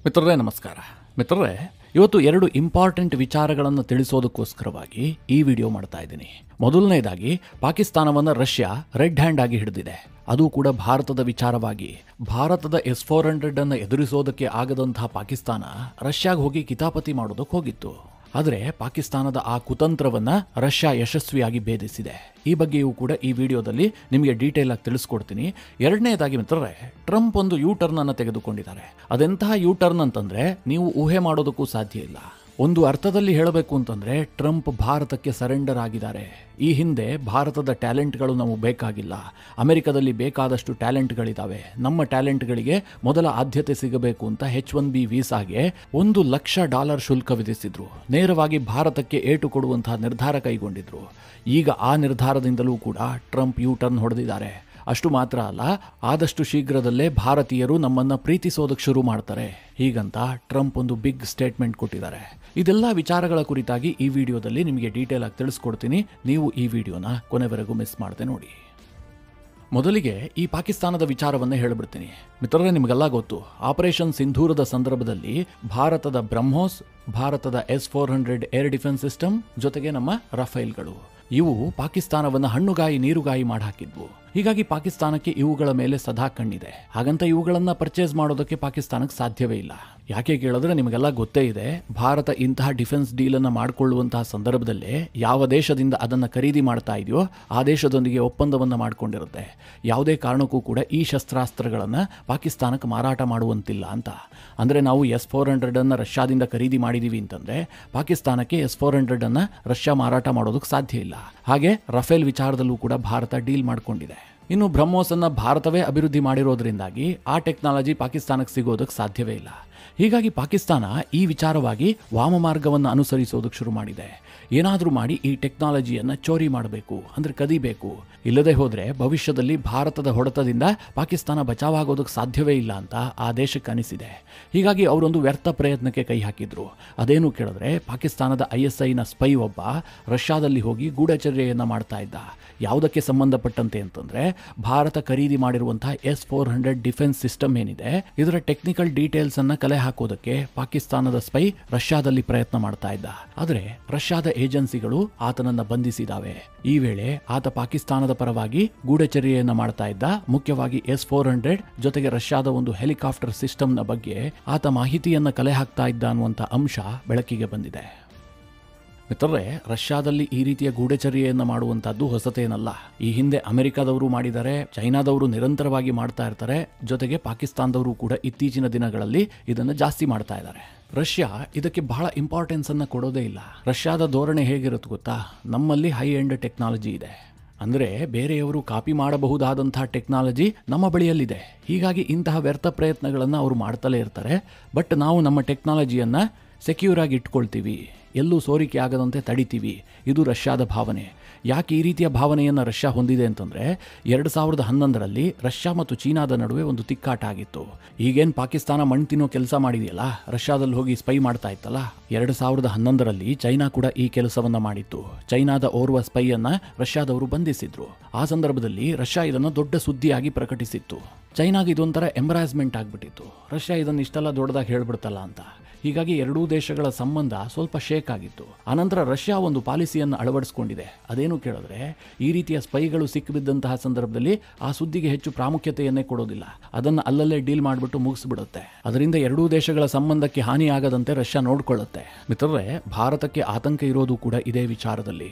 ಮಿತ್ರರೇ ನಮಸ್ಕಾರ. ಮಿತ್ರರೇ, ಇವತ್ತು ಎರಡು ಇಂಪಾರ್ಟೆಂಟ್ ವಿಚಾರಗಳನ್ನು ತಿಳಿಸೋದಕ್ಕೋಸ್ಕರವಾಗಿ ಈ ವಿಡಿಯೋ ಮಾಡ್ತಾ ಇದ್ದೀನಿ. ಮೊದಲನೇದಾಗಿ, ಪಾಕಿಸ್ತಾನವನ್ನು ರಷ್ಯಾ ರೆಡ್ ಹ್ಯಾಂಡ್ ಆಗಿ ಹಿಡಿದಿದೆ. ಅದು ಕೂಡ ಭಾರತದ ವಿಚಾರವಾಗಿ. ಭಾರತದ S-400 ಅನ್ನು ಎದುರಿಸೋದಕ್ಕೆ ಆಗದಂತಹ ಪಾಕಿಸ್ತಾನ ರಷ್ಯಾಗೆ ಹೋಗಿ ಕಿತಾಪತಿ ಮಾಡೋದಕ್ಕೆ ಹೋಗಿತ್ತು. ಆದರೆ ಪಾಕಿಸ್ತಾನದ ಆ ಕುತಂತ್ರವನ್ನ ರಷ್ಯಾ ಯಶಸ್ವಿಯಾಗಿ ಭೇದಿಸಿದೆ. ಈ ಬಗ್ಗೆಯೂ ಕೂಡ ಈ ವಿಡಿಯೋದಲ್ಲಿ ನಿಮಗೆ ಡೀಟೇಲ್ ಆಗಿ ತಿಳಿಸ್ಕೊಡ್ತೀನಿ. ಎರಡನೇದಾಗಿ ಮಿತ್ರರೇ, ಟ್ರಂಪ್ ಒಂದು ಯೂ ಟರ್ನ್ ಅನ್ನು ತೆಗೆದುಕೊಂಡಿದ್ದಾರೆ. ಅದೆಂತಹ ಯೂ ಟರ್ನ್ ಅಂತಂದ್ರೆ ನೀವು ಊಹೆ ಮಾಡೋದಕ್ಕೂ ಸಾಧ್ಯ ಇಲ್ಲ. ಒಂದು ಅರ್ಥದಲ್ಲಿ ಹೇಳಬೇಕು ಅಂತಂದ್ರೆ ಟ್ರಂಪ್ ಭಾರತಕ್ಕೆ ಸರೆಂಡರ್ ಆಗಿದ್ದಾರೆ. ಈ ಹಿಂದೆ ಭಾರತದ ಟ್ಯಾಲೆಂಟ್ಗಳು ನಮಗೆ ಬೇಕಾಗಿಲ್ಲ, ಅಮೆರಿಕದಲ್ಲಿ ಬೇಕಾದಷ್ಟು ಟ್ಯಾಲೆಂಟ್ಗಳಿದ್ದಾವೆ, ನಮ್ಮ ಟ್ಯಾಲೆಂಟ್ಗಳಿಗೆ ಮೊದಲ ಆದ್ಯತೆ ಸಿಗಬೇಕು ಅಂತ H-1B ವೀಸಾಗೆ $1,00,000 ಶುಲ್ಕ ವಿಧಿಸಿದ್ರು. ನೇರವಾಗಿ ಭಾರತಕ್ಕೆ ಏಟು ಕೊಡುವಂತಹ ನಿರ್ಧಾರ ಕೈಗೊಂಡಿದ್ರು. ಈಗ ಆ ನಿರ್ಧಾರದಿಂದಲೂ ಕೂಡ ಟ್ರಂಪ್ ಯೂ ಟರ್ನ್ ಹೊಡೆದಿದ್ದಾರೆ. ಅಷ್ಟು ಮಾತ್ರ ಅಲ್ಲ, ಆದಷ್ಟು ಶೀಘ್ರದಲ್ಲೇ ಭಾರತೀಯರು ನಮ್ಮನ್ನ ಪ್ರೀತಿಸೋದಕ್ಕೆ ಶುರು ಮಾಡ್ತಾರೆ, ಹೀಗಂತ ಟ್ರಂಪ್ ಒಂದು ಬಿಗ್ ಸ್ಟೇಟ್ಮೆಂಟ್ ಕೊಟ್ಟಿದ್ದಾರೆ. ಇದೆಲ್ಲ ವಿಚಾರಗಳ ಕುರಿತಾಗಿ ಈ ವಿಡಿಯೋದಲ್ಲಿ ನಿಮಗೆ ಡೀಟೇಲ್ ಆಗಿ ತಿಳಿಸ್ಕೊಡ್ತೀನಿ. ನೀವು ಈ ವಿಡಿಯೋನ ಕೊನೆವರೆಗೂ ಮಿಸ್ ಮಾಡದೆ ನೋಡಿ. ಮೊದಲಿಗೆ ಈ ಪಾಕಿಸ್ತಾನದ ವಿಚಾರವನ್ನೇ ಹೇಳಿಬಿಡ್ತೀನಿ. ಮಿತ್ರರೇ, ನಿಮಗೆಲ್ಲ ಗೊತ್ತು, ಆಪರೇಷನ್ ಸಿಂಧೂರದ ಸಂದರ್ಭದಲ್ಲಿ ಭಾರತದ ಬ್ರಹ್ಮೋಸ್, ಭಾರತದ S-400 ಏರ್ ಡಿಫೆನ್ಸ್ ಸಿಸ್ಟಮ್ ಜೊತೆಗೆ ನಮ್ಮ ರಫೇಲ್ಗಳು, ಇವು ಪಾಕಿಸ್ತಾನವನ್ನು ಹಣ್ಣುಗಾಯಿ ನೀರುಗಾಯಿ ಮಾಡಿ ಹಾಕಿದ್ವು. ಹೀಗಾಗಿ ಪಾಕಿಸ್ತಾನಕ್ಕೆ ಇವುಗಳ ಮೇಲೆ ಸದಾ ಕಣ್ಣಿದೆ. ಹಾಗಂತ ಇವುಗಳನ್ನ ಪರ್ಚೇಸ್ ಮಾಡೋದಕ್ಕೆ ಪಾಕಿಸ್ತಾನಕ್ಕೆ ಸಾಧ್ಯವೇ ಇಲ್ಲ. ಯಾಕೆ ಕೇಳಿದ್ರೆ ನಿಮಗೆಲ್ಲ ಗೊತ್ತೇ ಇದೆ, ಭಾರತ ಇಂತಹ ಡಿಫೆನ್ಸ್ ಡೀಲ್ ಅನ್ನ ಮಾಡಿಕೊಳ್ಳುವಂತಹ ಸಂದರ್ಭದಲ್ಲೇ ಯಾವ ದೇಶದಿಂದ ಅದನ್ನ ಖರೀದಿ ಮಾಡ್ತಾ ಇದೆಯೋ ಆ ದೇಶದೊಂದಿಗೆ ಒಪ್ಪಂದವನ್ನ ಮಾಡಿಕೊಂಡಿರುತ್ತೆ. ಯಾವುದೇ ಕಾರಣಕ್ಕೂ ಕೂಡ ಈ ಶಸ್ತ್ರಾಸ್ತ್ರಗಳನ್ನ ಪಾಕಿಸ್ತಾನಕ್ಕೆ ಮಾರಾಟ ಮಾಡುವಂತಿಲ್ಲ ಅಂತ. ಅಂದ್ರೆ ನಾವು S-400 ಅನ್ನ ರಷ್ಯಾದಿಂದ ಖರೀದಿ ಮಾಡಿದೀವಿ ಅಂತಂದ್ರೆ ಪಾಕಿಸ್ತಾನಕ್ಕೆ S-400 ಅನ್ನ ರಷ್ಯಾ ಮಾರಾಟ ಮಾಡೋದಕ್ಕೆ ಸಾಧ್ಯ ಇಲ್ಲ. ಹಾಗೆ ರಫೇಲ್ ವಿಚಾರದಲ್ಲೂ ಕೂಡ ಭಾರತ ಡೀಲ್ ಮಾಡಿಕೊಂಡಿದೆ. ಇನ್ನು ಬ್ರಹ್ಮೋಸ್ ಅನ್ನ ಭಾರತವೇ ಅಭಿವೃದ್ಧಿ ಮಾಡಿರೋದ್ರಿಂದಾಗಿ ಆ ಟೆಕ್ನಾಲಜಿ ಪಾಕಿಸ್ತಾನಕ್ಕೆ ಸಿಗೋದಕ್ಕೆ ಸಾಧ್ಯವೇ ಇಲ್ಲ. ಹೀಗಾಗಿ ಪಾಕಿಸ್ತಾನ ಈ ವಿಚಾರವಾಗಿ ವಾಮಮಾರ್ಗವನ್ನು ಅನುಸರಿಸೋದಕ್ಕೆ ಶುರು ಮಾಡಿದೆ. ಏನಾದರೂ ಮಾಡಿ ಈ ಟೆಕ್ನಾಲಜಿಯನ್ನು ಚೋರಿ ಮಾಡಬೇಕು, ಅಂದರೆ ಕದಿಬೇಕು. ಇಲ್ಲದೆ ಹೋದರೆ ಭವಿಷ್ಯದಲ್ಲಿ ಭಾರತದ ಹೊಡೆತದಿಂದ ಪಾಕಿಸ್ತಾನ ಬಚಾವಾಗೋದಕ್ಕೆ ಸಾಧ್ಯವೇ ಇಲ್ಲ ಅಂತ ಆ ದೇಶಕ್ಕೆ ಅನಿಸಿದೆ. ಹೀಗಾಗಿ ಅವರೊಂದು ವ್ಯರ್ಥ ಪ್ರಯತ್ನಕ್ಕೆ ಕೈ ಹಾಕಿದ್ರು. ಅದೇನು ಕೇಳಿದ್ರೆ, ಪಾಕಿಸ್ತಾನದ ISIನ ಸ್ಪೈ ಒಬ್ಬ ರಷ್ಯಾದಲ್ಲಿ ಹೋಗಿ ಗೂಢಚರ್ಯೆಯನ್ನು ಮಾಡ್ತಾ ಇದ್ದ. ಯಾವುದಕ್ಕೆ ಸಂಬಂಧಪಟ್ಟಂತೆ ಅಂತಂದ್ರೆ, ಭಾರತ ಖರೀದಿ ಮಾಡಿರುವಂತಹ S-400 ಡಿಫೆನ್ಸ್ ಸಿಸ್ಟಮ್ ಏನಿದೆ ಇದರ ಟೆಕ್ನಿಕಲ್ ಡೀಟೇಲ್ಸ್ ಅನ್ನ ಕಲೆ ಹಾಕೋದಕ್ಕೆ ಪಾಕಿಸ್ತಾನದ ಸ್ಪೈ ರಷ್ಯಾದಲ್ಲಿ ಪ್ರಯತ್ನ ಮಾಡ್ತಾ ಇದ್ದ. ಆದರೆ ರಷ್ಯಾದ ಏಜೆನ್ಸಿಗಳು ಆತನನ್ನ ಬಂಧಿಸಿದಾವೆ. ಈ ವೇಳೆ ಆತ ಪಾಕಿಸ್ತಾನದ ಪರವಾಗಿ ಗೂಢಚರ್ಯೆಯನ್ನ ಮಾಡ್ತಾ ಇದ್ದ. ಮುಖ್ಯವಾಗಿ S-400 ಜೊತೆಗೆ ರಷ್ಯಾದ ಒಂದು ಹೆಲಿಕಾಪ್ಟರ್ ಸಿಸ್ಟಮ್ನ ಬಗ್ಗೆ ಆತ ಮಾಹಿತಿಯನ್ನ ಕಲೆ ಹಾಕ್ತಾ ಇದ್ದ ಅನ್ನುವಂಥ ಅಂಶ ಬೆಳಕಿಗೆ ಬಂದಿದೆ. ಮಿತ್ರರೇ, ರಷ್ಯಾದಲ್ಲಿ ಈ ರೀತಿಯ ಗೂಢಚರ್ಯೆಯನ್ನು ಮಾಡುವಂತಹದ್ದು ಹೊಸತೇನಲ್ಲ. ಈ ಹಿಂದೆ ಅಮೆರಿಕದವರು ಮಾಡಿದ್ದಾರೆ, ಚೈನಾದವರು ನಿರಂತರವಾಗಿ ಮಾಡ್ತಾ ಇರ್ತಾರೆ, ಜೊತೆಗೆ ಪಾಕಿಸ್ತಾನದವರು ಕೂಡ ಇತ್ತೀಚಿನ ದಿನಗಳಲ್ಲಿ ಇದನ್ನು ಜಾಸ್ತಿ ಮಾಡ್ತಾ ಇದ್ದಾರೆ. ರಷ್ಯಾ ಇದಕ್ಕೆ ಬಹಳ ಇಂಪಾರ್ಟೆನ್ಸ್ ಅನ್ನ ಕೊಡೋದೇ ಇಲ್ಲ. ರಷ್ಯಾದ ಧೋರಣೆ ಹೇಗಿರುತ್ತೆ ಗೊತ್ತಾ, ನಮ್ಮಲ್ಲಿ ಹೈ ಎಂಡ್ ಟೆಕ್ನಾಲಜಿ ಇದೆ, ಅಂದರೆ ಬೇರೆಯವರು ಕಾಪಿ ಮಾಡಬಹುದಾದಂತಹ ಟೆಕ್ನಾಲಜಿ ನಮ್ಮ ಬಳಿಯಲ್ಲಿದೆ. ಹೀಗಾಗಿ ಇಂತಹ ವ್ಯರ್ಥ ಪ್ರಯತ್ನಗಳನ್ನು ಅವರು ಮಾಡ್ತಲೇ ಇರ್ತಾರೆ. ಬಟ್ ನಾವು ನಮ್ಮ ಟೆಕ್ನಾಲಜಿಯನ್ನು ಸೆಕ್ಯೂರ್ ಆಗಿ ಇಟ್ಕೊಳ್ತೀವಿ, ಎಲ್ಲೂ ಸೋರಿಕೆ ಆಗದಂತೆ ತಡಿತೀವಿ. ಇದು ರಷ್ಯಾದ ಭಾವನೆ. ಯಾಕೆ ಈ ರೀತಿಯ ಭಾವನೆಯನ್ನು ರಷ್ಯಾ ಹೊಂದಿದೆ ಅಂತಂದರೆ, 2011ರಲ್ಲಿ ರಷ್ಯಾ ಮತ್ತು ಚೀನಾದ ನಡುವೆ ಒಂದು ತಿಕ್ಕಾಟ ಆಗಿತ್ತು. ಈಗೇನು ಪಾಕಿಸ್ತಾನ ಮಣ್ಣು ತಿನ್ನೋ ಕೆಲಸ ಮಾಡಿದೆಯಲ್ಲ, ರಷ್ಯಾದಲ್ಲಿ ಹೋಗಿ ಸ್ಪೈ ಮಾಡ್ತಾ ಇತ್ತಲ್ಲ, 2011ರಲ್ಲಿ ಚೈನಾ ಕೂಡ ಈ ಕೆಲಸವನ್ನ ಮಾಡಿತ್ತು. ಚೈನಾದ ಓರ್ವ ಸ್ಪೈಯನ್ನ ರಷ್ಯಾದವರು ಬಂಧಿಸಿದ್ರು. ಆ ಸಂದರ್ಭದಲ್ಲಿ ರಷ್ಯಾ ಇದನ್ನು ದೊಡ್ಡ ಸುದ್ದಿಯಾಗಿ ಪ್ರಕಟಿಸಿತ್ತು. ಚೈನಾಗೆ ಇದೊಂಥರ ಎಂಬರಾಸ್ಮೆಂಟ್ ಆಗ್ಬಿಟ್ಟಿತ್ತು, ರಷ್ಯಾ ಇದನ್ನು ಇಷ್ಟೆಲ್ಲ ದೊಡ್ಡದಾಗಿ ಹೇಳ್ಬಿಡ್ತಲ್ಲ ಅಂತ. ಹೀಗಾಗಿ ಎರಡೂ ದೇಶಗಳ ಸಂಬಂಧ ಸ್ವಲ್ಪ ಶೇಕ್ ಆಗಿತ್ತು. ಆನಂತರ ರಷ್ಯಾ ಒಂದು ಪಾಲಿಸಿಯನ್ನು ಅಳವಡಿಸಿಕೊಂಡಿದೆ. ಅದೇನು ಕೇಳಿದ್ರೆ, ಈ ರೀತಿಯ ಸ್ಪೈಗಳು ಸಿಕ್ಕಿಬಿದ್ದಂತಹ ಸಂದರ್ಭದಲ್ಲಿ ಆ ಸುದ್ದಿಗೆ ಹೆಚ್ಚು ಪ್ರಾಮುಖ್ಯತೆಯನ್ನೇ ಕೊಡೋದಿಲ್ಲ, ಅದನ್ನು ಅಲ್ಲಲ್ಲೇ ಡೀಲ್ ಮಾಡಿಬಿಟ್ಟು ಮುಗಿಸ್ಬಿಡುತ್ತೆ. ಅದರಿಂದ ಎರಡೂ ದೇಶಗಳ ಸಂಬಂಧಕ್ಕೆ ಹಾನಿಯಾಗದಂತೆ ರಷ್ಯಾ ನೋಡ್ಕೊಳ್ಳುತ್ತೆ. ಮಿತ್ರರೇ, ಭಾರತಕ್ಕೆ ಆತಂಕ ಇರೋದು ಕೂಡ ಇದೇ ವಿಚಾರದಲ್ಲಿ.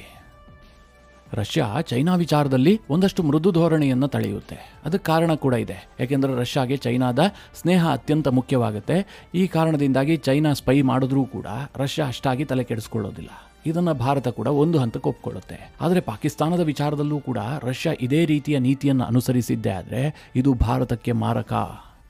ರಷ್ಯಾ ಚೈನಾ ವಿಚಾರದಲ್ಲಿ ಒಂದಷ್ಟು ಮೃದು ಧೋರಣೆಯನ್ನು ತಳೆಯುತ್ತೆ. ಅದಕ್ಕೆ ಕಾರಣ ಕೂಡ ಇದೆ. ಯಾಕೆಂದರೆ ರಷ್ಯಾಗೆ ಚೈನಾದ ಸ್ನೇಹ ಅತ್ಯಂತ ಮುಖ್ಯವಾಗುತ್ತೆ. ಈ ಕಾರಣದಿಂದಾಗಿ ಚೈನಾ ಸ್ಪೈ ಮಾಡಿದ್ರೂ ಕೂಡ ರಷ್ಯಾ ಅಷ್ಟಾಗಿ ತಲೆ ಕೆಡಿಸ್ಕೊಳ್ಳೋದಿಲ್ಲ. ಇದನ್ನು ಭಾರತ ಕೂಡ ಒಂದು ಹಂತಕ್ಕೆ ಒಪ್ಕೊಳ್ಳುತ್ತೆ. ಆದರೆ ಪಾಕಿಸ್ತಾನದ ವಿಚಾರದಲ್ಲೂ ಕೂಡ ರಷ್ಯಾ ಇದೇ ರೀತಿಯ ನೀತಿಯನ್ನು ಅನುಸರಿಸಿದ್ದೇ ಆದರೆ ಇದು ಭಾರತಕ್ಕೆ ಮಾರಕ.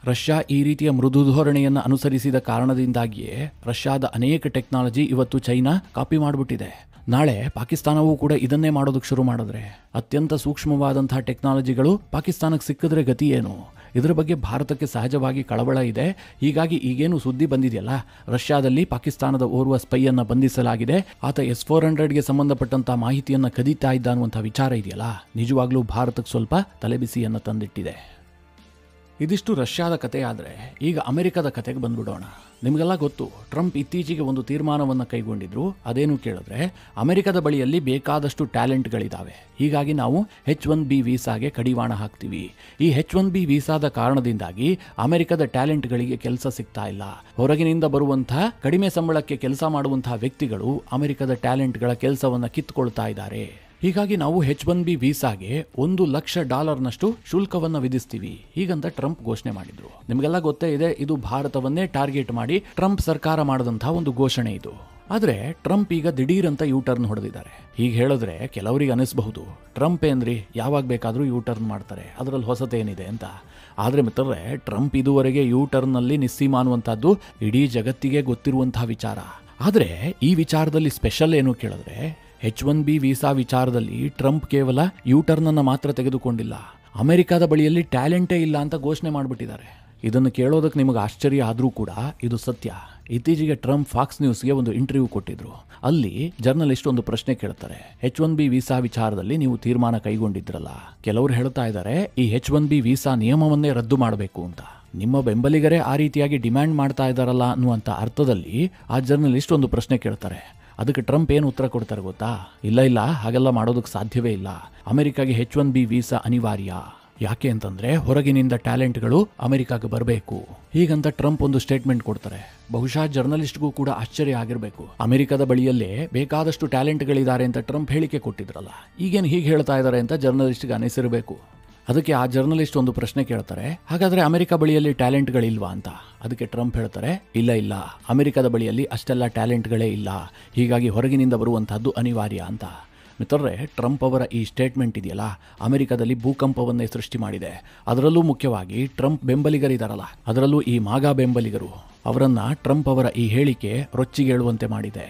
ರಷ್ಯಾ ಈ ರೀತಿಯ ಮೃದು ಧೋರಣೆಯನ್ನು ಅನುಸರಿಸಿದ ಕಾರಣದಿಂದಾಗಿಯೇ ರಷ್ಯಾದ ಅನೇಕ ಟೆಕ್ನಾಲಜಿ ಇವತ್ತು ಚೈನಾ ಕಾಪಿ ಮಾಡಿಬಿಟ್ಟಿದೆ. ನಾಳೆ ಪಾಕಿಸ್ತಾನವೂ ಕೂಡ ಇದನ್ನೇ ಮಾಡೋದಕ್ಕೆ ಶುರು ಮಾಡಿದ್ರೆ, ಅತ್ಯಂತ ಸೂಕ್ಷ್ಮವಾದಂತಹ ಟೆಕ್ನಾಲಜಿಗಳು ಪಾಕಿಸ್ತಾನಕ್ಕೆ ಸಿಕ್ಕಿದ್ರೆ ಗತಿ ಏನು? ಇದರ ಬಗ್ಗೆ ಭಾರತಕ್ಕೆ ಸಹಜವಾಗಿ ಕಳವಳ ಇದೆ. ಹೀಗಾಗಿ ಈಗೇನು ಸುದ್ದಿ ಬಂದಿದೆಯಲ್ಲ, ರಷ್ಯಾದಲ್ಲಿ ಪಾಕಿಸ್ತಾನದ ಓರ್ವ ಸ್ಪೈಯನ್ನು ಬಂಧಿಸಲಾಗಿದೆ, ಆತ S-400ಗೆ ಸಂಬಂಧಪಟ್ಟಂತಹ ಮಾಹಿತಿಯನ್ನು ಕದೀತಾ ಇದ್ದ ಅನ್ನುವಂಥ ವಿಚಾರ ಇದೆಯಲ್ಲ, ನಿಜವಾಗ್ಲೂ ಭಾರತಕ್ಕೆ ಸ್ವಲ್ಪ ತಲೆಬಿಸಿಯನ್ನು ತಂದಿಟ್ಟಿದೆ. ಇದಿಷ್ಟು ರಷ್ಯಾದ ಕತೆ ಆದರೆ ಈಗ ಅಮೆರಿಕದ ಕತೆಗೆ ಬಂದ್ಬಿಡೋಣ. ನಿಮಗೆಲ್ಲ ಗೊತ್ತು, ಟ್ರಂಪ್ ಇತ್ತೀಚೆಗೆ ಒಂದು ತೀರ್ಮಾನವನ್ನು ಕೈಗೊಂಡಿದ್ರು. ಅದೇನು ಕೇಳಿದ್ರೆ, ಅಮೆರಿಕದ ಬಳಿಯಲ್ಲಿ ಬೇಕಾದಷ್ಟು ಟ್ಯಾಲೆಂಟ್ಗಳಿದ್ದಾವೆ, ಹೀಗಾಗಿ ನಾವು H-1B ವೀಸಾಗೆ ಕಡಿವಾಣ ಹಾಕ್ತೀವಿ. ಈ H-1B ವೀಸಾದ ಕಾರಣದಿಂದಾಗಿ ಅಮೆರಿಕದ ಟ್ಯಾಲೆಂಟ್ಗಳಿಗೆ ಕೆಲಸ ಸಿಗ್ತಾ ಇಲ್ಲ. ಹೊರಗಿನಿಂದ ಬರುವಂತಹ ಕಡಿಮೆ ಸಂಬಳಕ್ಕೆ ಕೆಲಸ ಮಾಡುವಂತಹ ವ್ಯಕ್ತಿಗಳು ಅಮೆರಿಕದ ಟ್ಯಾಲೆಂಟ್ಗಳ ಕೆಲಸವನ್ನು ಕಿತ್ತುಕೊಳ್ತಾ ಇದ್ದಾರೆ. ಹೀಗಾಗಿ ನಾವು H-1B ವೀಸಾಗೆ $1,00,000 ಶುಲ್ಕವನ್ನು ವಿಧಿಸ್ತೀವಿ, ಹೀಗಂತ ಟ್ರಂಪ್ ಘೋಷಣೆ ಮಾಡಿದ್ರು. ನಿಮಗೆಲ್ಲ ಗೊತ್ತೇ ಇದೆ, ಇದು ಭಾರತವನ್ನೇ ಟಾರ್ಗೆಟ್ ಮಾಡಿ ಟ್ರಂಪ್ ಸರ್ಕಾರ ಮಾಡಿದಂತಹ ಒಂದು ಘೋಷಣೆ ಇದು. ಆದ್ರೆ ಟ್ರಂಪ್ ಈಗ ದಿಢೀರ್ ಅಂತ ಯೂಟರ್ನ್ ಹೊಡೆದಿದ್ದಾರೆ. ಹೀಗೆ ಹೇಳಿದ್ರೆ ಕೆಲವರಿಗೆ ಅನಿಸಬಹುದು, ಟ್ರಂಪ್ ಏನ್ರಿ ಯಾವಾಗ ಬೇಕಾದ್ರೂ ಯೂಟರ್ನ್ ಮಾಡ್ತಾರೆ, ಅದರಲ್ಲಿ ಹೊಸತೇನಿದೆ ಅಂತ. ಆದ್ರೆ ಮಿತ್ರರೇ, ಟ್ರಂಪ್ ಇದುವರೆಗೆ ಯೂಟರ್ನ್ ನಲ್ಲಿ ನಿಸ್ಸೀಮ ಅನ್ನುವಂಥದ್ದು ಇಡೀ ಜಗತ್ತಿಗೆ ಗೊತ್ತಿರುವಂತಹ ವಿಚಾರ. ಆದ್ರೆ ಈ ವಿಚಾರದಲ್ಲಿ ಸ್ಪೆಷಲ್ ಏನು ಕೇಳಿದ್ರೆ, H-1B ವೀಸಾ ವಿಚಾರದಲ್ಲಿ ಟ್ರಂಪ್ ಕೇವಲ ಯೂಟರ್ನ್ ಅನ್ನು ಮಾತ್ರ ತೆಗೆದುಕೊಂಡಿಲ್ಲ, ಅಮೆರಿಕದ ಬಳಿಯಲ್ಲಿ ಟ್ಯಾಲೆಂಟೇ ಇಲ್ಲ ಅಂತ ಘೋಷಣೆ ಮಾಡಿಬಿಟ್ಟಿದ್ದಾರೆ. ಇದನ್ನು ಕೇಳೋದಕ್ಕೆ ನಿಮಗೆ ಆಶ್ಚರ್ಯ ಆದರೂ ಕೂಡ ಇದು ಸತ್ಯ. ಇತ್ತೀಚೆಗೆ ಟ್ರಂಪ್ ಫಾಕ್ಸ್ ನ್ಯೂಸ್ಗೆ ಒಂದು ಇಂಟರ್ವ್ಯೂ ಕೊಟ್ಟಿದ್ರು. ಅಲ್ಲಿ ಜರ್ನಲಿಸ್ಟ್ ಒಂದು ಪ್ರಶ್ನೆ ಕೇಳ್ತಾರೆ, H-1B ವೀಸಾ ವಿಚಾರದಲ್ಲಿ ನೀವು ತೀರ್ಮಾನ ಕೈಗೊಂಡಿದ್ರಲ್ಲ, ಕೆಲವರು ಹೇಳ್ತಾ ಇದ್ದಾರೆ ಈ H-1B ವೀಸಾ ನಿಯಮವನ್ನೇ ರದ್ದು ಮಾಡಬೇಕು ಅಂತ. ನಿಮ್ಮ ಬೆಂಬಲಿಗರೇ ಆ ರೀತಿಯಾಗಿ ಡಿಮ್ಯಾಂಡ್ ಮಾಡ್ತಾ ಇದ್ದಾರಲ್ಲ ಅನ್ನುವಂಥ ಅರ್ಥದಲ್ಲಿ ಆ ಜರ್ನಲಿಸ್ಟ್ ಒಂದು ಪ್ರಶ್ನೆ ಕೇಳ್ತಾರೆ. ಅದಕ್ಕೆ ಟ್ರಂಪ್ ಏನು ಉತ್ತರ ಕೊಡ್ತಾರೆ ಗೊತ್ತಾ? ಇಲ್ಲ, ಹಾಗೆಲ್ಲ ಮಾಡೋದಕ್ಕೆ ಸಾಧ್ಯವೇ ಇಲ್ಲ, ಅಮೆರಿಕಾಗೆ H-1B ವೀಸಾ ಅನಿವಾರ್ಯ. ಯಾಕೆ ಅಂತಂದ್ರೆ ಹೊರಗಿನಿಂದ ಟ್ಯಾಲೆಂಟ್ಗಳು ಅಮೆರಿಕಾಗೆ ಬರಬೇಕು, ಹೀಗಂತ ಟ್ರಂಪ್ ಒಂದು ಸ್ಟೇಟ್ಮೆಂಟ್ ಕೊಡ್ತಾರೆ. ಬಹುಶಃ ಜರ್ನಲಿಸ್ಟ್ಗೂ ಕೂಡ ಆಶ್ಚರ್ಯ ಆಗಿರಬೇಕು. ಅಮೆರಿಕದ ಬಳಿಯಲ್ಲೇ ಬೇಕಾದಷ್ಟು ಟ್ಯಾಲೆಂಟ್ಗಳಿದ್ದಾರೆ ಅಂತ ಟ್ರಂಪ್ ಹೇಳಿಕೆ ಕೊಟ್ಟಿದ್ರಲ್ಲ, ಈಗೇನು ಹೀಗೆ ಹೇಳ್ತಾ ಇದ್ದಾರೆ ಅಂತ ಜರ್ನಲಿಸ್ಟ್ಗೆ ಅನಿಸಿರಬೇಕು. ಅದಕ್ಕೆ ಆ ಜರ್ನಲಿಸ್ಟ್ ಒಂದು ಪ್ರಶ್ನೆ ಕೇಳ್ತಾರೆ, ಹಾಗಾದ್ರೆ ಅಮೆರಿಕ ಬಳಿಯಲ್ಲಿ ಟ್ಯಾಲೆಂಟ್ಗಳಿಲ್ವಾ ಅಂತ. ಅದಕ್ಕೆ ಟ್ರಂಪ್ ಹೇಳ್ತಾರೆ, ಇಲ್ಲ, ಅಮೆರಿಕದ ಬಳಿಯಲ್ಲಿ ಅಷ್ಟೆಲ್ಲ ಟ್ಯಾಲೆಂಟ್ಗಳೇ ಇಲ್ಲ, ಹೀಗಾಗಿ ಹೊರಗಿನಿಂದ ಬರುವಂತಹದ್ದು ಅನಿವಾರ್ಯ ಅಂತ. ಮಿತ್ರರೇ, ಟ್ರಂಪ್ ಅವರ ಈ ಸ್ಟೇಟ್ಮೆಂಟ್ ಇದೆಯಲ್ಲ, ಅಮೆರಿಕದಲ್ಲಿ ಭೂಕಂಪವನ್ನೇ ಸೃಷ್ಟಿ ಮಾಡಿದೆ. ಅದರಲ್ಲೂ ಮುಖ್ಯವಾಗಿ ಟ್ರಂಪ್ ಬೆಂಬಲಿಗರಿದಾರಲ್ಲ, ಅದರಲ್ಲೂ ಈ ಮಾಗಾ ಬೆಂಬಲಿಗರು, ಅವರನ್ನ ಟ್ರಂಪ್ ಅವರ ಈ ಹೇಳಿಕೆ ರೊಚ್ಚಿಗೇಳುವಂತೆ ಮಾಡಿದೆ.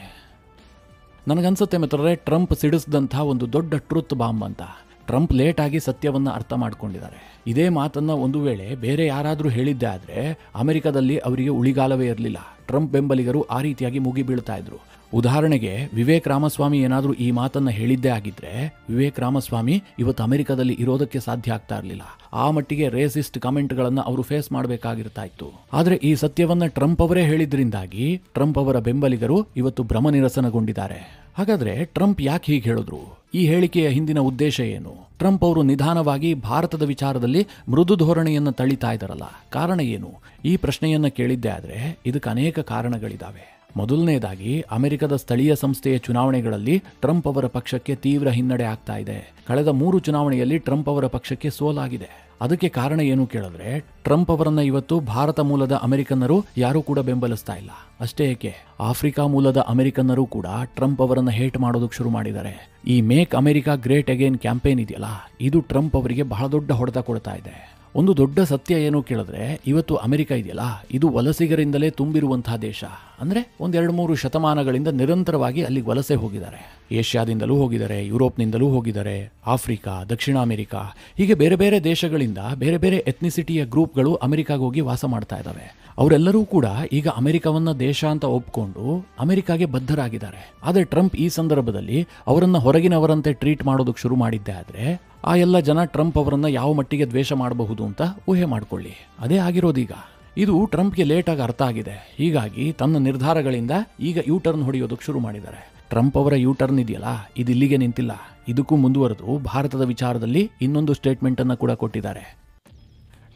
ನನಗನ್ಸುತ್ತೆ ಮಿತ್ರರೇ, ಟ್ರಂಪ್ ಸಿಡಿಸಿದಂಥ ಒಂದು ದೊಡ್ಡ ಟ್ರುತ್ ಬಾಂಬ್ ಅಂತ. ಟ್ರಂಪ್ ಲೇಟ್ ಆಗಿ ಸತ್ಯವನ್ನ ಅರ್ಥ ಮಾಡ್ಕೊಂಡಿದ್ದಾರೆ. ಇದೇ ಮಾತನ್ನ ಒಂದು ವೇಳೆ ಬೇರೆ ಯಾರಾದರೂ ಹೇಳಿದ್ದೆ ಆದ್ರೆ ಅಮೆರಿಕದಲ್ಲಿ ಅವರಿಗೆ ಉಳಿಗಾಲವೇ ಇರಲಿಲ್ಲ. ಟ್ರಂಪ್ ಬೆಂಬಲಿಗರು ಆ ರೀತಿಯಾಗಿ ಮುಗಿ ಬೀಳ್ತಾ ಇದ್ರು. ಉದಾಹರಣೆಗೆ ವಿವೇಕ್ ರಾಮಸ್ವಾಮಿ ಏನಾದರೂ ಈ ಮಾತನ್ನ ಹೇಳಿದ್ದೇ ಆಗಿದ್ರೆ ವಿವೇಕ್ ರಾಮಸ್ವಾಮಿ ಇವತ್ತು ಅಮೆರಿಕದಲ್ಲಿ ಇರೋದಕ್ಕೆ ಸಾಧ್ಯ ಆಗ್ತಾ ಇರಲಿಲ್ಲ. ಆ ಮಟ್ಟಿಗೆ ರೇಸಿಸ್ಟ್ ಕಮೆಂಟ್ಗಳನ್ನ ಅವರು ಫೇಸ್ ಮಾಡಬೇಕಾಗಿರ್ತಾ ಇತ್ತು. ಆದ್ರೆ ಈ ಸತ್ಯವನ್ನ ಟ್ರಂಪ್ ಅವರೇ ಹೇಳಿದ್ರಿಂದಾಗಿ ಟ್ರಂಪ್ ಅವರ ಬೆಂಬಲಿಗರು ಇವತ್ತು ಭ್ರಮನಿರಸನಗೊಂಡಿದ್ದಾರೆ. ಹಾಗಾದ್ರೆ ಟ್ರಂಪ್ ಯಾಕೆ ಹೀಗೆ ಹೇಳಿದ್ರು? ಈ ಹೇಳಿಕೆಯ ಹಿಂದಿನ ಉದ್ದೇಶ ಏನು? ಟ್ರಂಪ್ ಅವರು ನಿಧಾನವಾಗಿ ಭಾರತದ ವಿಚಾರದಲ್ಲಿ ಮೃದು ಧೋರಣೆಯನ್ನು ತಳಿತಾ ಇದ್ದಾರಲ್ಲ, ಕಾರಣ ಏನು? ಈ ಪ್ರಶ್ನೆಯನ್ನ ಕೇಳಿದ್ದೆ ಆದ್ರೆ ಇದಕ್ಕೆ ಅನೇಕ ಕಾರಣಗಳಿದಾವೆ. ಮೊದಲನೇದಾಗಿ, ಅಮೆರಿಕದ ಸ್ಥಳೀಯ ಸಂಸ್ಥೆಯ ಚುನಾವಣೆಗಳಲ್ಲಿ ಟ್ರಂಪ್ ಅವರ ಪಕ್ಷಕ್ಕೆ ತೀವ್ರ ಹಿನ್ನಡೆ ಆಗ್ತಾ ಇದೆ. ಕಳೆದ 3 ಚುನಾವಣೆಯಲ್ಲಿ ಟ್ರಂಪ್ ಅವರ ಪಕ್ಷಕ್ಕೆ ಸೋಲಾಗಿದೆ. ಅದಕ್ಕೆ ಕಾರಣ ಏನು ಕೇಳಿದ್ರೆ, ಟ್ರಂಪ್ ಅವರನ್ನ ಇವತ್ತು ಭಾರತ ಮೂಲದ ಅಮೆರಿಕನ್ನರು ಯಾರೂ ಕೂಡ ಬೆಂಬಲಿಸ್ತಾ ಇಲ್ಲ. ಅಷ್ಟೇ ಏಕೆ, ಆಫ್ರಿಕಾ ಮೂಲದ ಅಮೆರಿಕನ್ನರು ಕೂಡ ಟ್ರಂಪ್ ಅವರನ್ನ ಹೇಟ್ ಮಾಡೋದಕ್ಕೆ ಶುರು ಮಾಡಿದ್ದಾರೆ. ಈ make America great again campaign ಇದೆಯಲ್ಲ, ಇದು ಟ್ರಂಪ್ ಅವರಿಗೆ ಬಹಳ ದೊಡ್ಡ ಹೊಡೆತ ಕೊಡ್ತಾ ಇದೆ. ಒಂದು ದೊಡ್ಡ ಸತ್ಯ ಏನು ಕೇಳಿದ್ರೆ, ಇವತ್ತು ಅಮೆರಿಕ ಇದೆಯಲ್ಲ, ಇದು ವಲಸಿಗರಿಂದಲೇ ತುಂಬಿರುವಂತಹ ದೇಶ. ಅಂದ್ರೆ 1-2-3 ಶತಮಾನಗಳಿಂದ ನಿರಂತರವಾಗಿ ಅಲ್ಲಿಗೆ ವಲಸೆ ಹೋಗಿದ್ದಾರೆ. ಏಷ್ಯಾದಿಂದಲೂ ಹೋಗಿದ್ದಾರೆ, ಯುರೋಪ್ನಿಂದಲೂ ಹೋಗಿದ್ದಾರೆ, ಆಫ್ರಿಕಾ, ದಕ್ಷಿಣ ಅಮೆರಿಕ, ಹೀಗೆ ಬೇರೆ ಬೇರೆ ದೇಶಗಳಿಂದ ಬೇರೆ ಬೇರೆ ಎಥ್ನಿಸಿಟಿಯ ಗ್ರೂಪ್ಗಳು ಅಮೆರಿಕಾಗೆ ಹೋಗಿ ವಾಸ ಮಾಡ್ತಾ ಇದ್ದಾವೆ. ಅವರೆಲ್ಲರೂ ಕೂಡ ಈಗ ಅಮೆರಿಕವನ್ನ ದೇಶ ಅಂತ ಒಪ್ಕೊಂಡು ಅಮೆರಿಕಾಗೆ ಬದ್ಧರಾಗಿದ್ದಾರೆ. ಆದರೆ ಟ್ರಂಪ್ ಈ ಸಂದರ್ಭದಲ್ಲಿ ಅವರನ್ನ ಹೊರಗಿನವರಂತೆ ಟ್ರೀಟ್ ಮಾಡೋದಕ್ಕೆ ಶುರು ಮಾಡಿದ್ದೆ ಆದ್ರೆ ಆ ಎಲ್ಲ ಜನ ಟ್ರಂಪ್ ಅವರನ್ನ ಯಾವ ಮಟ್ಟಿಗೆ ದ್ವೇಷ ಮಾಡಬಹುದು ಅಂತ ಊಹೆ ಮಾಡ್ಕೊಳ್ಳಿ. ಅದೇ ಆಗಿರೋದೀಗ. ಇದು ಟ್ರಂಪ್ಗೆ ಲೇಟಾಗಿ ಅರ್ಥ ಆಗಿದೆ. ಹೀಗಾಗಿ ತನ್ನ ನಿರ್ಧಾರಗಳಿಂದ ಈಗ ಯೂಟರ್ನ್ ಹೊಡೆಯೋದಕ್ಕೆ ಶುರು ಮಾಡಿದ್ದಾರೆ. ಟ್ರಂಪ್ ಅವರ ಯೂಟರ್ನ್ ಇದೆಯಲ್ಲ, ಇದು ಇಲ್ಲಿಗೆ ನಿಂತಿಲ್ಲ. ಇದಕ್ಕೂ ಮುಂದುವರೆದು ಭಾರತದ ವಿಚಾರದಲ್ಲಿ ಇನ್ನೊಂದು ಸ್ಟೇಟ್ಮೆಂಟ್ ಅನ್ನು ಕೂಡ ಕೊಟ್ಟಿದ್ದಾರೆ.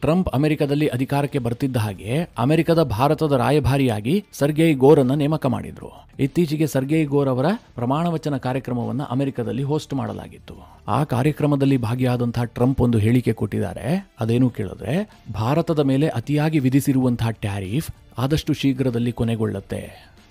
ಟ್ರಂಪ್ ಅಮೆರಿಕದಲ್ಲಿ ಅಧಿಕಾರಕ್ಕೆ ಬರ್ತಿದ್ದ ಹಾಗೆ ಅಮೆರಿಕದ ಭಾರತದ ರಾಯಭಾರಿಯಾಗಿ ಸರ್ಗೇಯ್ ಗೋರ್ ಅನ್ನು ನೇಮಕ ಮಾಡಿದ್ರು. ಇತ್ತೀಚೆಗೆ ಸರ್ಗೇಯ್ ಗೋರ್ ಅವರ ಪ್ರಮಾಣ ವಚನ ಕಾರ್ಯಕ್ರಮವನ್ನು ಅಮೆರಿಕದಲ್ಲಿ ಹೋಸ್ಟ್ ಮಾಡಲಾಗಿತ್ತು. ಆ ಕಾರ್ಯಕ್ರಮದಲ್ಲಿ ಭಾಗಿಯಾದಂತಹ ಟ್ರಂಪ್ ಒಂದು ಹೇಳಿಕೆ ಕೊಟ್ಟಿದ್ದಾರೆ. ಅದೇನು ಕೇಳಿದ್ರೆ, ಭಾರತದ ಮೇಲೆ ಅತಿಯಾಗಿ ವಿಧಿಸಿರುವಂತಹ ಟ್ಯಾರಿಫ್ ಆದಷ್ಟು ಶೀಘ್ರದಲ್ಲಿ ಕೊನೆಗೊಳ್ಳುತ್ತೆ.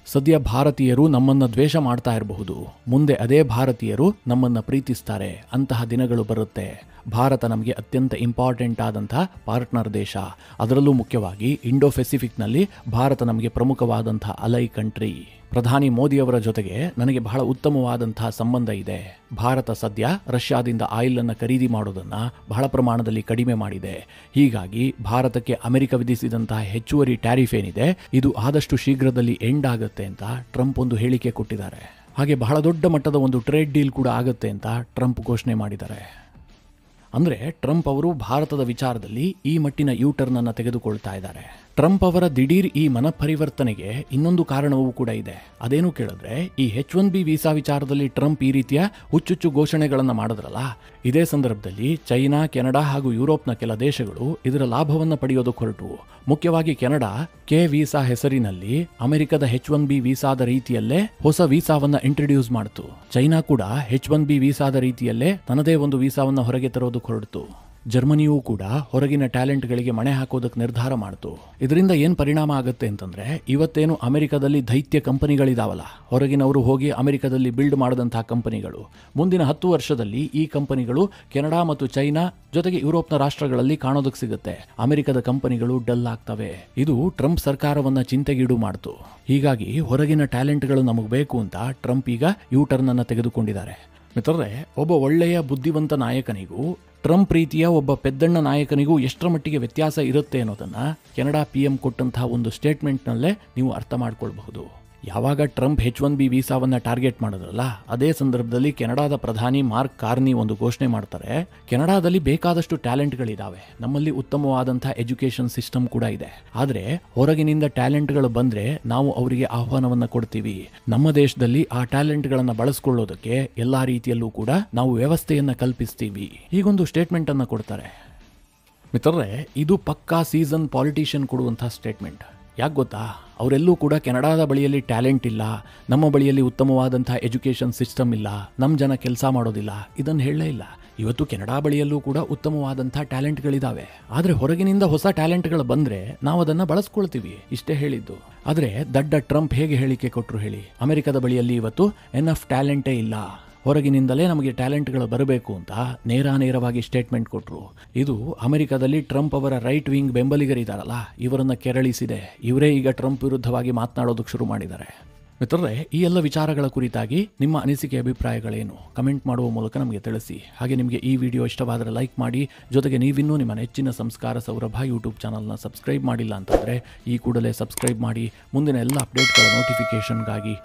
ಸದ್ಯ ಭಾರತೀಯರು ನಮ್ಮನ್ನ ದ್ವೇಷ ಮಾಡ್ತಾ ಇರಬಹುದು, ಮುಂದೆ ಅದೇ ಭಾರತೀಯರು ನಮ್ಮನ್ನ ಪ್ರೀತಿಸ್ತಾರೆ, ಅಂತಹ ದಿನಗಳು ಬರುತ್ತೆ. ಭಾರತ ನಮಗೆ ಅತ್ಯಂತ ಇಂಪಾರ್ಟೆಂಟ್ ಆದಂತಹ ಪಾರ್ಟ್ನರ್ ದೇಶ. ಅದರಲ್ಲೂ ಮುಖ್ಯವಾಗಿ ಇಂಡೋ ಪೆಸಿಫಿಕ್ನಲ್ಲಿ ಭಾರತ ನಮಗೆ ಪ್ರಮುಖವಾದಂತಹ ಅಲೈ ಕಂಟ್ರಿ. ಪ್ರಧಾನಿ ಮೋದಿ ಅವರ ಜೊತೆಗೆ ನನಗೆ ಬಹಳ ಉತ್ತಮವಾದಂತಹ ಸಂಬಂಧ ಇದೆ. ಭಾರತ ಸದ್ಯ ರಷ್ಯಾದಿಂದ ಆಯಿಲ್ ಅನ್ನು ಖರೀದಿ ಮಾಡೋದನ್ನ ಬಹಳ ಪ್ರಮಾಣದಲ್ಲಿ ಕಡಿಮೆ ಮಾಡಿದೆ. ಹೀಗಾಗಿ ಭಾರತಕ್ಕೆ ಅಮೆರಿಕ ವಿಧಿಸಿದಂತಹ ಹೆಚ್ಚುವರಿ ಟ್ಯಾರಿಫ್ ಏನಿದೆ ಇದು ಆದಷ್ಟು ಶೀಘ್ರದಲ್ಲಿ ಎಂಡ್ ಆಗುತ್ತೆ ಅಂತ ಟ್ರಂಪ್ ಒಂದು ಹೇಳಿಕೆ ಕೊಟ್ಟಿದ್ದಾರೆ. ಹಾಗೆ ಬಹಳ ದೊಡ್ಡ ಮಟ್ಟದ ಒಂದು ಟ್ರೇಡ್ ಡೀಲ್ ಕೂಡ ಆಗುತ್ತೆ ಅಂತ ಟ್ರಂಪ್ ಘೋಷಣೆ ಮಾಡಿದ್ದಾರೆ. ಅಂದ್ರೆ ಟ್ರಂಪ್ ಅವರು ಭಾರತದ ವಿಚಾರದಲ್ಲಿ ಈ ಮಟ್ಟಿನ ಯೂಟರ್ನ್ ಅನ್ನು ತೆಗೆದುಕೊಳ್ತಾ ಇದ್ದಾರೆ. ಟ್ರಂಪ್ ಅವರ ದಿಢೀರ್ ಈ ಮನಪರಿವರ್ತನೆಗೆ ಇನ್ನೊಂದು ಕಾರಣವೂ ಕೂಡ ಇದೆ. ಅದೇನು ಕೇಳಿದ್ರೆ, ಈ H-1B ವೀಸಾ ವಿಚಾರದಲ್ಲಿ ಟ್ರಂಪ್ ಈ ರೀತಿಯ ಹುಚ್ಚುಚ್ಚು ಘೋಷಣೆಗಳನ್ನು ಮಾಡಿದ್ರಲ್ಲ, ಇದೇ ಸಂದರ್ಭದಲ್ಲಿ ಚೈನಾ, ಕೆನಡಾ ಹಾಗೂ ಯುರೋಪ್ನ ಕೆಲ ದೇಶಗಳು ಇದರ ಲಾಭವನ್ನು ಪಡೆಯೋದಕ್ಕೆ ಹೊರಟು. ಮುಖ್ಯವಾಗಿ ಕೆನಡಾ ಕೆ ವೀಸಾ ಹೆಸರಿನಲ್ಲಿ ಅಮೆರಿಕದ H-1B ವೀಸಾದ ರೀತಿಯಲ್ಲೇ ಹೊಸ ವೀಸಾವನ್ನ ಇಂಟ್ರೊಡ್ಯೂಸ್ ಮಾಡಿತು. ಚೈನಾ ಕೂಡ H-1B ವೀಸಾದ ರೀತಿಯಲ್ಲೇ ತನ್ನದೇ ಒಂದು ವೀಸಾವನ್ನ ಹೊರಗೆ ತರೋದಕ್ಕೆ ಹೊರಟಿತು. ಜರ್ಮನಿಯೂ ಕೂಡ ಹೊರಗಿನ ಟ್ಯಾಲೆಂಟ್ಗಳಿಗೆ ಮಣೆ ಹಾಕೋದಕ್ಕೆ ನಿರ್ಧಾರ ಮಾಡಿತು. ಇದರಿಂದ ಏನು ಪರಿಣಾಮ ಆಗುತ್ತೆ ಅಂತಂದ್ರೆ, ಇವತ್ತೇನು ಅಮೆರಿಕದಲ್ಲಿ ದೈತ್ಯ ಕಂಪನಿಗಳಿದಾವಲ್ಲ, ಹೊರಗಿನವರು ಹೋಗಿ ಅಮೆರಿಕದಲ್ಲಿ ಬಿಲ್ಡ್ ಮಾಡಿದಂತಹ ಕಂಪನಿಗಳು, ಮುಂದಿನ 10 ವರ್ಷದಲ್ಲಿ ಈ ಕಂಪನಿಗಳು ಕೆನಡಾ ಮತ್ತು ಚೈನಾ ಜೊತೆಗೆ ಯುರೋಪ್ನ ರಾಷ್ಟ್ರಗಳಲ್ಲಿ ಕಾಣೋದಕ್ಕೆ ಸಿಗುತ್ತೆ. ಅಮೆರಿಕದ ಕಂಪನಿಗಳು ಡಲ್ ಆಗ್ತವೆ. ಇದು ಟ್ರಂಪ್ ಸರ್ಕಾರವನ್ನ ಚಿಂತೆಗೀಡು ಮಾಡಿತು. ಹೀಗಾಗಿ ಹೊರಗಿನ ಟ್ಯಾಲೆಂಟ್ಗಳು ನಮಗೆ ಬೇಕು ಅಂತ ಟ್ರಂಪ್ ಈಗ ಯೂಟರ್ನ್ ಅನ್ನು ತೆಗೆದುಕೊಂಡಿದ್ದಾರೆ. ಮಿತ್ರರೇ, ಒಬ್ಬ ಒಳ್ಳೆಯ ಬುದ್ಧಿವಂತ ನಾಯಕನಿಗೂ ಟ್ರಂಪ್ ರೀತಿಯ ಒಬ್ಬ ಪೆದ್ದಣ್ಣ ನಾಯಕನಿಗೂ ಎಷ್ಟರ ಮಟ್ಟಿಗೆ ವ್ಯತ್ಯಾಸ ಇರುತ್ತೆ ಅನ್ನೋದನ್ನ ಕೆನಡಾ PM ಕೊಟ್ಟಂತಹ ಒಂದು ಸ್ಟೇಟ್ಮೆಂಟ್ನಲ್ಲೇ ನೀವು ಅರ್ಥ ಮಾಡ್ಕೊಳ್ಬಹುದು. ಯಾವಾಗ ಟ್ರಂಪ್ H-1B ವೀಸಾವನ್ನ ಟಾರ್ಗೆಟ್ ಮಾಡಿದ್ರಲ್ಲ, ಅದೇ ಸಂದರ್ಭದಲ್ಲಿ ಕೆನಡಾದ ಪ್ರಧಾನಿ ಮಾರ್ಕ್ ಕಾರ್ನಿ ಒಂದು ಘೋಷಣೆ ಮಾಡ್ತಾರೆ. ಕೆನಡಾದಲ್ಲಿ ಬೇಕಾದಷ್ಟು ಟ್ಯಾಲೆಂಟ್ಗಳಿದಾವೆ, ನಮ್ಮಲ್ಲಿ ಉತ್ತಮವಾದಂತಹ ಎಜುಕೇಶನ್ ಸಿಸ್ಟಮ್ ಕೂಡ ಇದೆ. ಆದ್ರೆ ಹೊರಗಿನಿಂದ ಟ್ಯಾಲೆಂಟ್ಗಳು ಬಂದ್ರೆ ನಾವು ಅವರಿಗೆ ಆಹ್ವಾನವನ್ನ ಕೊಡ್ತೀವಿ. ನಮ್ಮ ದೇಶದಲ್ಲಿ ಆ ಟ್ಯಾಲೆಂಟ್ಗಳನ್ನ ಬಳಸ್ಕೊಳ್ಳೋದಕ್ಕೆ ಎಲ್ಲಾ ರೀತಿಯಲ್ಲೂ ಕೂಡ ನಾವು ವ್ಯವಸ್ಥೆಯನ್ನ ಕಲ್ಪಿಸ್ತೀವಿ. ಹೀಗೊಂದು ಸ್ಟೇಟ್ಮೆಂಟ್ ಅನ್ನ ಕೊಡ್ತಾರೆ. ಮಿತ್ರರೇ, ಇದು ಪಕ್ಕಾ ಸೀಸನ್ ಪಾಲಿಟಿಷಿಯನ್ ಕೊಡುವಂತಹ ಸ್ಟೇಟ್ಮೆಂಟ್. ಯಾಕೆ ಗೊತ್ತಾ? ಅವರೆಲ್ಲೂ ಕೂಡ ಕೆನಡಾದ ಬಳಿಯಲ್ಲಿ ಟ್ಯಾಲೆಂಟ್ ಇಲ್ಲ, ನಮ್ಮ ಬಳಿಯಲ್ಲಿ ಉತ್ತಮವಾದಂತಹ ಎಜುಕೇಷನ್ ಸಿಸ್ಟಮ್ ಇಲ್ಲ, ನಮ್ಮ ಜನ ಕೆಲಸ ಮಾಡೋದಿಲ್ಲ, ಇದನ್ನು ಹೇಳಲೇ ಇಲ್ಲ. ಇವತ್ತು ಕೆನಡಾ ಬಳಿಯಲ್ಲೂ ಕೂಡ ಉತ್ತಮವಾದಂತಹ ಟ್ಯಾಲೆಂಟ್ಗಳಿದಾವೆ. ಆದರೆ ಹೊರಗಿನಿಂದ ಹೊಸ ಟ್ಯಾಲೆಂಟ್ಗಳು ಬಂದರೆ ನಾವು ಅದನ್ನು ಬಳಸ್ಕೊಳ್ತೀವಿ, ಇಷ್ಟೇ ಹೇಳಿದ್ದು. ಆದರೆ ದಡ್ಡ ಟ್ರಂಪ್ ಹೇಗೆ ಹೇಳಿಕೆ ಕೊಟ್ಟರು ಹೇಳಿ? ಅಮೆರಿಕದ ಬಳಿಯಲ್ಲಿ ಇವತ್ತು ಎನಫ್ ಟ್ಯಾಲೆಂಟೇ ಇಲ್ಲ, ಹೊರಗಿನಿಂದಲೇ ನಮಗೆ ಟ್ಯಾಲೆಂಟ್ಗಳು ಬರಬೇಕು ಅಂತ ನೇರವಾಗಿ ಸ್ಟೇಟ್ಮೆಂಟ್ ಕೊಟ್ಟರು. ಇದು ಅಮೆರಿಕದಲ್ಲಿ ಟ್ರಂಪ್ ಅವರ ರೈಟ್ ವಿಂಗ್ ಬೆಂಬಲಿಗರಿದ್ದಾರಲ್ಲ, ಇವರನ್ನ ಕೆರಳಿಸಿದೆ. ಇವರೇ ಈಗ ಟ್ರಂಪ್ ವಿರುದ್ಧವಾಗಿ ಮಾತನಾಡೋದಕ್ಕೆ ಶುರು ಮಾಡಿದ್ದಾರೆ. ಮಿತ್ರರೇ, ಈ ಎಲ್ಲ ವಿಚಾರಗಳ ಕುರಿತಾಗಿ ನಿಮ್ಮ ಅನಿಸಿಕೆ ಅಭಿಪ್ರಾಯಗಳೇನು? ಕಮೆಂಟ್ ಮಾಡುವ ಮೂಲಕ ನಮಗೆ ತಿಳಿಸಿ. ಹಾಗೆ ನಿಮಗೆ ಈ ವಿಡಿಯೋ ಇಷ್ಟವಾದರೆ ಲೈಕ್ ಮಾಡಿ. ಜೊತೆಗೆ ನೀವಿನ್ನೂ ನಿಮ್ಮ ನೆಚ್ಚಿನ ಸಂಸ್ಕಾರ ಸೌರಭ ಯೂಟ್ಯೂಬ್ ಚಾನಲ್ನ ಸಬ್ಸ್ಕ್ರೈಬ್ ಮಾಡಿಲ್ಲ ಅಂತಂದರೆ ಈ ಕೂಡಲೇ ಸಬ್ಸ್ಕ್ರೈಬ್ ಮಾಡಿ. ಮುಂದಿನ ಎಲ್ಲ ಅಪ್ಡೇಟ್ಗಳ ನೋಟಿಫಿಕೇಷನ್ಗಾಗಿ